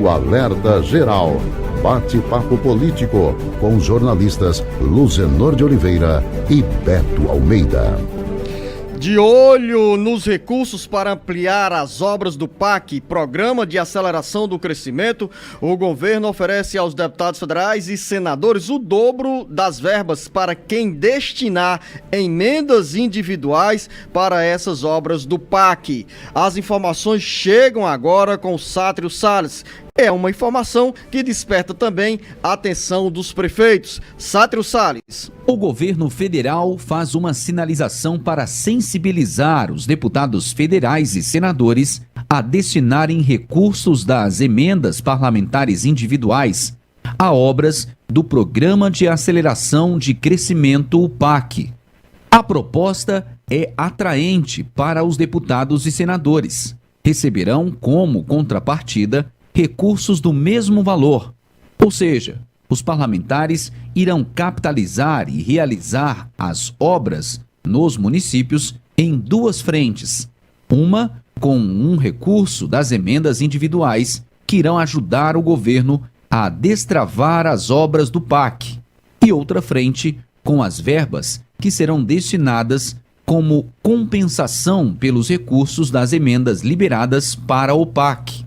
o Alerta Geral. Bate-papo político com os jornalistas Luzenor de Oliveira e Beto Almeida. De olho nos recursos para ampliar as obras do PAC, Programa de Aceleração do Crescimento, o governo oferece aos deputados federais e senadores o dobro das verbas para quem destinar emendas individuais para essas obras do PAC. As informações chegam agora com o Sátrio Salles. É uma informação que desperta também a atenção dos prefeitos. Sátrio Salles. O governo federal faz uma sinalização para sensibilizar os deputados federais e senadores a destinarem recursos das emendas parlamentares individuais a obras do Programa de Aceleração de Crescimento, o PAC. A proposta é atraente para os deputados e senadores. Receberão como contrapartida recursos do mesmo valor, ou seja, os parlamentares irão capitalizar e realizar as obras nos municípios em duas frentes, uma com um recurso das emendas individuais que irão ajudar o governo a destravar as obras do PAC e outra frente com as verbas que serão destinadas como compensação pelos recursos das emendas liberadas para o PAC.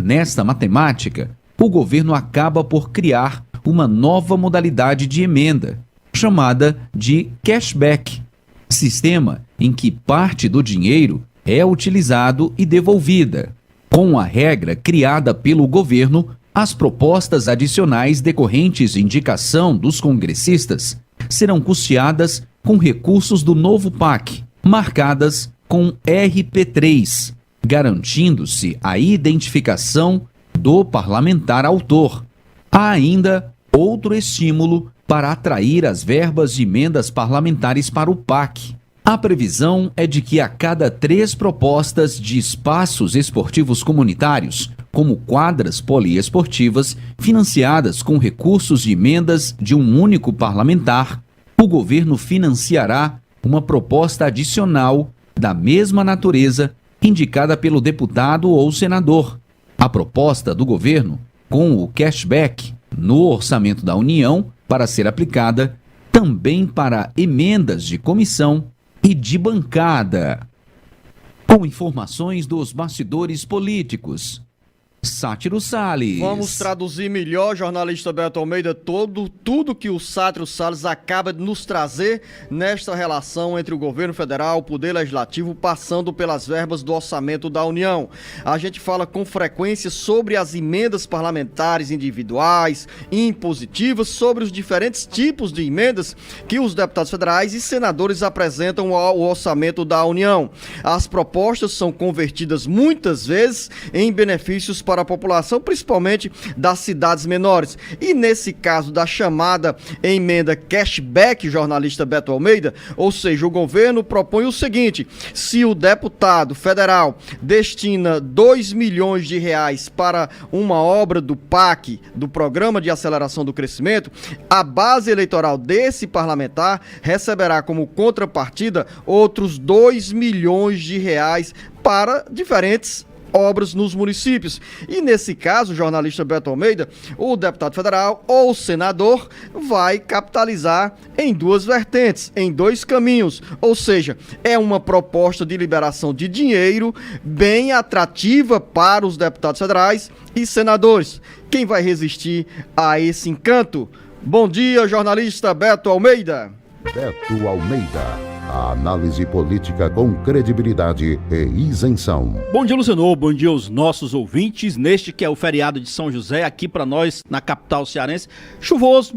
Nesta matemática, o governo acaba por criar uma nova modalidade de emenda, chamada de cashback, sistema em que parte do dinheiro é utilizado e devolvida. Com a regra criada pelo governo, as propostas adicionais decorrentes de indicação dos congressistas serão custeadas com recursos do novo PAC, marcadas com RP3, garantindo-se a identificação do parlamentar autor. Há ainda outro estímulo para atrair as verbas de emendas parlamentares para o PAC. A previsão é de que a cada 3 propostas de espaços esportivos comunitários, como quadras poliesportivas, financiadas com recursos de emendas de um único parlamentar, o governo financiará uma proposta adicional da mesma natureza indicada pelo deputado ou senador. A proposta do governo, com o cashback no orçamento da União para ser aplicada também para emendas de comissão e de bancada. Com informações dos bastidores políticos, Sátiro Salles. Vamos traduzir melhor, jornalista Beto Almeida, tudo que o Sátiro Salles acaba de nos trazer nesta relação entre o governo federal, o poder legislativo, passando pelas verbas do orçamento da União. A gente fala com frequência sobre as emendas parlamentares individuais, impositivas, sobre os diferentes tipos de emendas que os deputados federais e senadores apresentam ao orçamento da União. As propostas são convertidas muitas vezes em benefícios para a população, principalmente das cidades menores. E nesse caso da chamada emenda cashback, jornalista Beto Almeida, ou seja, o governo propõe o seguinte: se o deputado federal destina 2 milhões de reais para uma obra do PAC, do Programa de Aceleração do Crescimento, a base eleitoral desse parlamentar receberá como contrapartida outros 2 milhões de reais para diferentes obras nos municípios. E nesse caso, jornalista Beto Almeida, o deputado federal ou senador vai capitalizar em duas vertentes, em 2 caminhos. Ou seja, é uma proposta de liberação de dinheiro bem atrativa para os deputados federais e senadores. Quem vai resistir a esse encanto? Bom dia, jornalista Beto Almeida. Beto Almeida. A análise política com credibilidade e isenção. Bom dia, Luciano. Bom dia aos nossos ouvintes. Neste que é o feriado de São José, aqui para nós, na capital cearense. Chuvoso,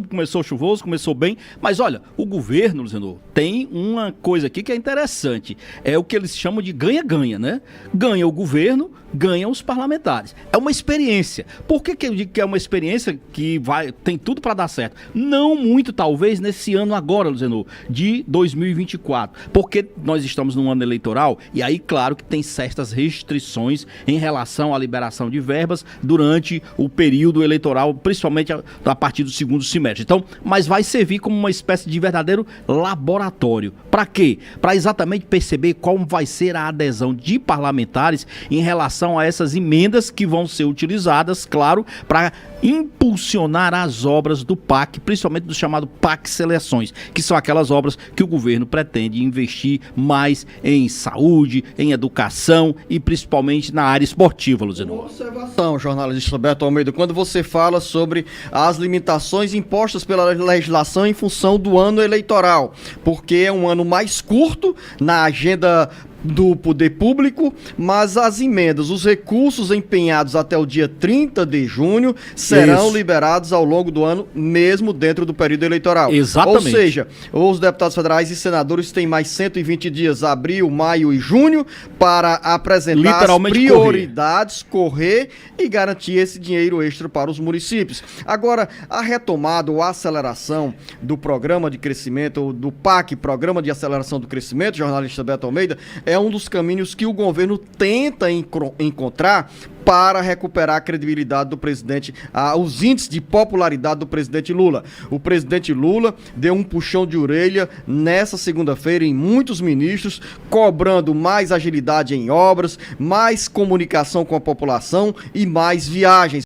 começou bem. Mas olha, o governo, Luciano, tem uma coisa aqui que é interessante. É o que eles chamam de ganha-ganha, né? Ganha o governo, ganham os parlamentares. É uma experiência. Por que eu digo que é uma experiência que tem tudo para dar certo? Não muito, talvez, nesse ano agora, Luciano, de 2024. fato. Porque nós estamos num ano eleitoral e aí, claro, que tem certas restrições em relação à liberação de verbas durante o período eleitoral, principalmente a partir do segundo semestre. Então, mas vai servir como uma espécie de verdadeiro laboratório. Para quê? Para exatamente perceber como vai ser a adesão de parlamentares em relação a essas emendas que vão ser utilizadas, claro, para impulsionar as obras do PAC, principalmente do chamado PAC Seleções, que são aquelas obras que o governo pretende investir mais em saúde, em educação e principalmente na área esportiva, Luziano. Observação, jornalista Beto Almeida, quando você fala sobre as limitações impostas pela legislação em função do ano eleitoral, porque é um ano mais curto na agenda do poder público, mas as emendas, os recursos empenhados até o dia 30 de junho serão liberados ao longo do ano, mesmo dentro do período eleitoral. Exatamente. Ou seja, os deputados federais e senadores têm mais 120 dias, abril, maio e junho, para apresentar as prioridades, correr e garantir esse dinheiro extra para os municípios. Agora, a retomada ou a aceleração do programa de crescimento, do PAC, Programa de Aceleração do Crescimento, jornalista Beto Almeida, é um dos caminhos que o governo tenta encontrar para recuperar a credibilidade do presidente, os índices de popularidade do presidente Lula. O presidente Lula deu um puxão de orelha nessa segunda-feira em muitos ministros, cobrando mais agilidade em obras, mais comunicação com a população e mais viagens.